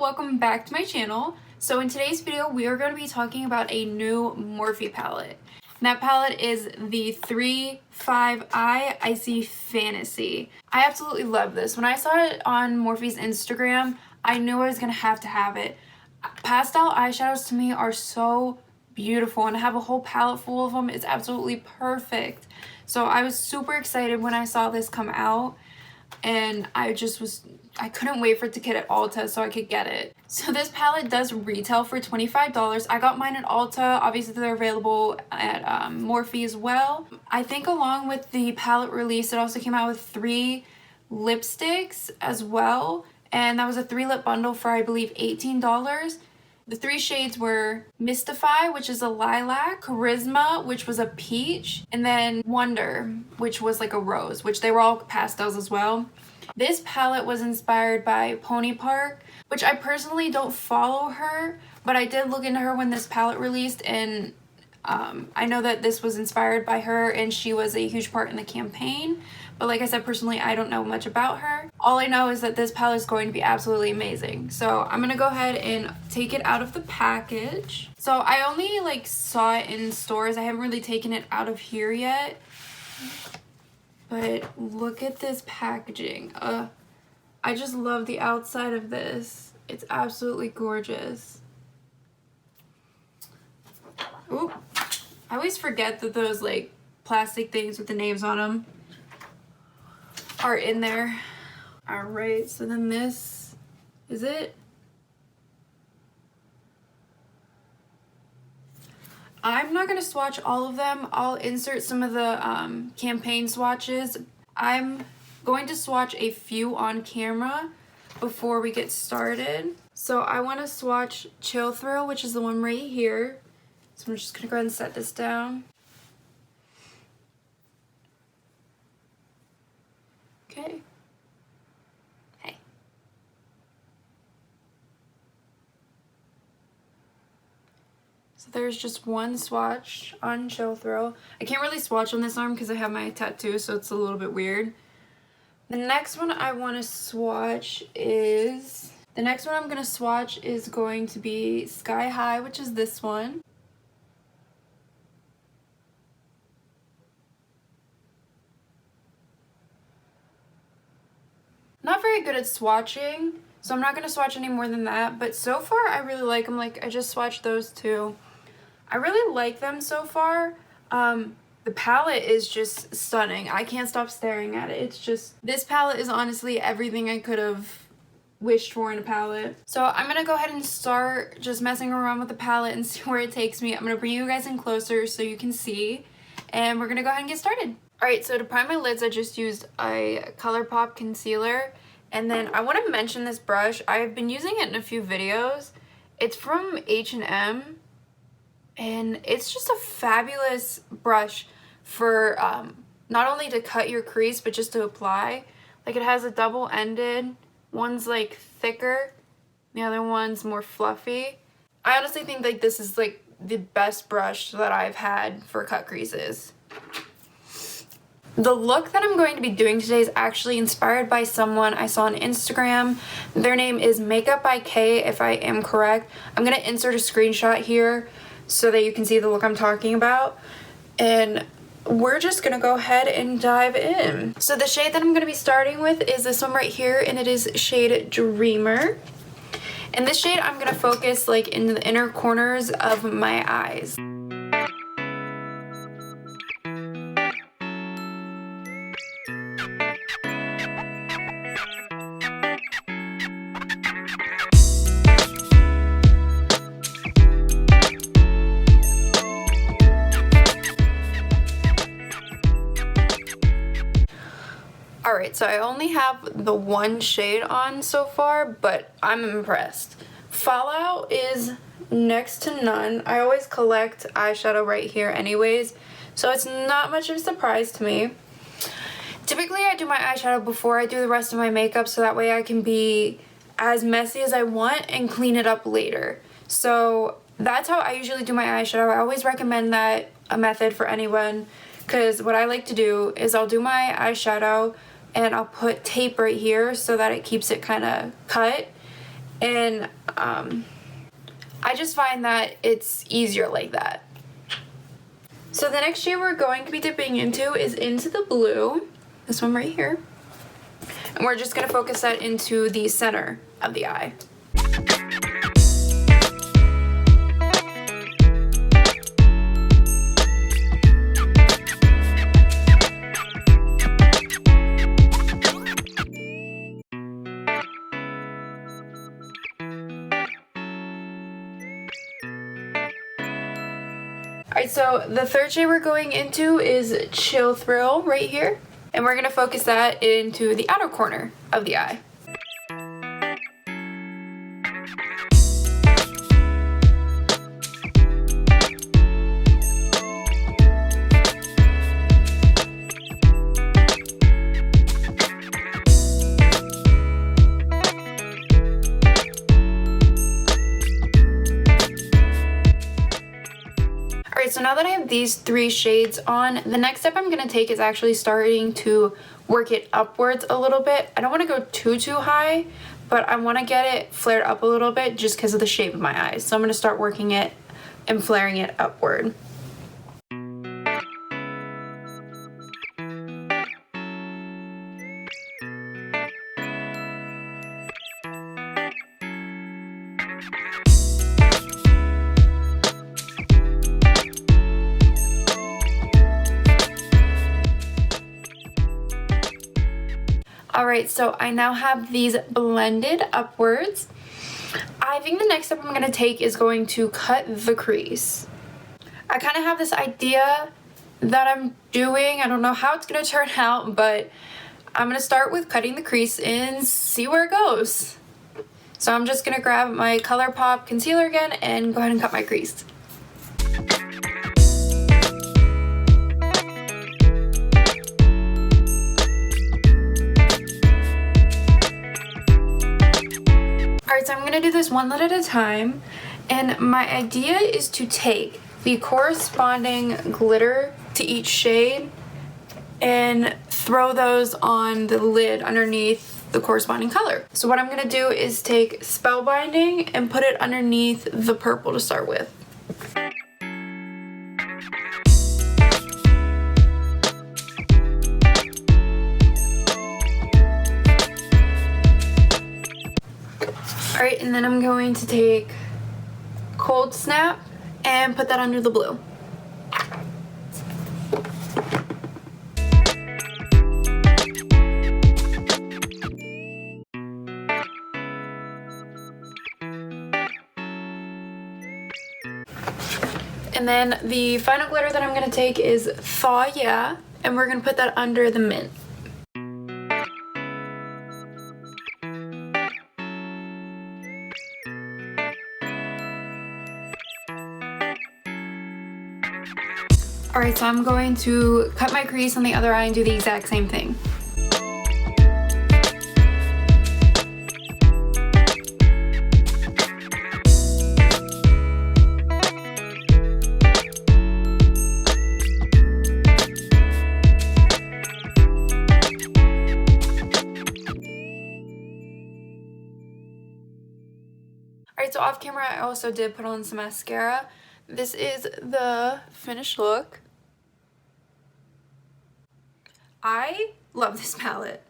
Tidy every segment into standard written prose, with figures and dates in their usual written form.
welcome back to my channel. So in today's video we are going to be talking about a new Morphe palette. And that palette is the 3-5i Icy Fantasy. I absolutely love this. When I saw it on Morphe's Instagram, I knew I was going to have it. Pastel eyeshadows to me are so beautiful, and to have a whole palette full of them is absolutely perfect. So I was super excited when I saw this come out, and I couldn't wait for it to get at Ulta so I could get it. So this palette does retail for $25. I got mine at Ulta. Obviously they're available at Morphe as well. I think along with the palette release, it also came out with 3 lipsticks as well, and that was a 3-lip bundle for I believe $18. The 3 shades were Mystify, which is a lilac, Charisma, which was a peach, and then Wonder, which was like a rose, which they were all pastels as well. This palette was inspired by Pony Park, which I personally don't follow her, but I did look into her when this palette released, and I know that this was inspired by her and she was a huge part in the campaign. But like I said, personally, I don't know much about her. All I know is that this palette is going to be absolutely amazing. So I'm going to go ahead and take it out of the package. So I only saw it in stores. I haven't really taken it out of here yet. But look at this packaging. I just love the outside of this. It's absolutely gorgeous. Oop. I always forget that those plastic things with the names on them are in there. Alright, so then this is it. I'm not going to swatch all of them. I'll insert some of the campaign swatches. I'm going to swatch a few on camera before we get started. So I want to swatch Chill Thrill, which is the one right here. So I'm just going to go ahead and set this down. Okay. Hey. So there's just one swatch on Chill Thrill. I can't really swatch on this arm because I have my tattoo, so it's a little bit weird. The next one I want to swatch is... The next one I'm going to swatch is going to be Sky High, which is this one. Not very good at swatching, so I'm not going to swatch any more than that, but so far I really like them. I just swatched those 2. I really like them so far. The palette is just stunning. I can't stop staring at it. It's just, this palette is honestly everything I could have wished for in a palette. So I'm going to go ahead and start just messing around with the palette and see where it takes me. I'm going to bring you guys in closer so you can see, and we're going to go ahead and get started. Alright, so to prime my lids, I just used a ColourPop concealer. And then I want to mention this brush. I've been using it in a few videos. It's from H&M. And it's just a fabulous brush for not only to cut your crease, but just to apply. It has a double-ended. One's thicker. The other one's more fluffy. I honestly think this is the best brush that I've had for cut creases. The look that I'm going to be doing today is actually inspired by someone I saw on Instagram. Their name is Makeup by K, if I am correct. I'm going to insert a screenshot here so that you can see the look I'm talking about. And we're just going to go ahead and dive in. So the shade that I'm going to be starting with is this one right here, and it is shade Dreamer. And this shade I'm going to focus in the inner corners of my eyes. Alright, so I only have the one shade on so far, but I'm impressed. Fallout is next to none. I always collect eyeshadow right here anyways, so it's not much of a surprise to me. Typically I do my eyeshadow before I do the rest of my makeup, so that way I can be as messy as I want and clean it up later. So that's how I usually do my eyeshadow. I always recommend that a method for anyone, because what I like to do is I'll do my eyeshadow and I'll put tape right here so that it keeps it kind of cut, And I just find that it's easier like that. So the next shade we're going to be dipping into is into the blue, this one right here. And we're just going to focus that into the center of the eye. Alright, so the third shade we're going into is Chill Thrill right here. And we're going to focus that into the outer corner of the eye. Alright, so now that I have these three shades on, the next step I'm going to take is actually starting to work it upwards a little bit. I don't want to go too high, but I want to get it flared up a little bit just because of the shape of my eyes. So I'm going to start working it and flaring it upward. Alright, so I now have these blended upwards. I think the next step I'm going to take is going to cut the crease. I kind of have this idea that I'm doing. I don't know how it's going to turn out, but I'm going to start with cutting the crease and see where it goes. So I'm just going to grab my ColourPop concealer again and go ahead and cut my crease. So I'm going to do this one lid at a time, and my idea is to take the corresponding glitter to each shade and throw those on the lid underneath the corresponding color. So what I'm going to do is take Spellbinding and put it underneath the purple to start with. Alright, and then I'm going to take Cold Snap and put that under the blue. And then the final glitter that I'm going to take is Thaw Yeah, and we're going to put that under the mint. Alright, so I'm going to cut my crease on the other eye and do the exact same thing. Alright, so off camera I also did put on some mascara. This is the finished look. I love this palette.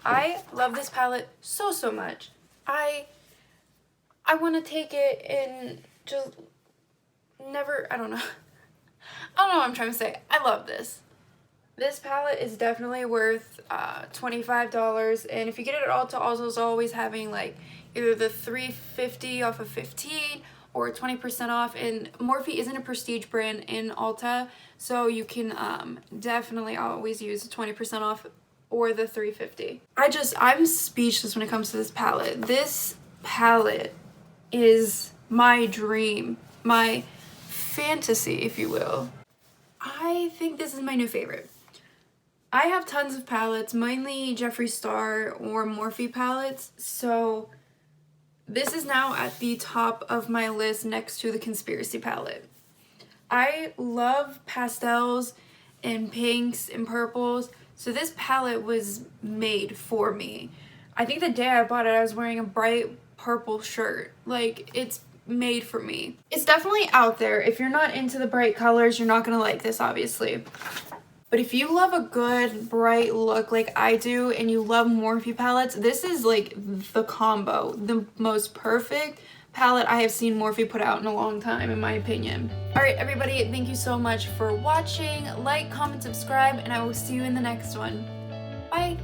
I love this palette so much. I want to take it and just never, I don't know what I'm trying to say. I love this. This palette is definitely worth $25, and if you get it at Ulta, also is always having like either the $3.50 off of 15 or 20% off, and Morphe isn't a prestige brand in Ulta, so you can definitely always use the 20% off or the $3.50. I'm speechless when it comes to this palette. This palette is my dream, my fantasy, if you will. I think this is my new favorite. I have tons of palettes, mainly Jeffree Star or Morphe palettes, so this is now at the top of my list next to the Conspiracy palette. I love pastels and pinks and purples, so this palette was made for me. I think the day I bought it, I was wearing a bright purple shirt. Like, it's made for me. It's definitely out there. If you're not into the bright colors, you're not gonna like this, obviously. But if you love a good bright look like I do and you love Morphe palettes, this is like the combo, the most perfect palette I have seen Morphe put out in a long time, in my opinion. Alright everybody, thank you so much for watching. Like, comment, subscribe, and I will see you in the next one. Bye!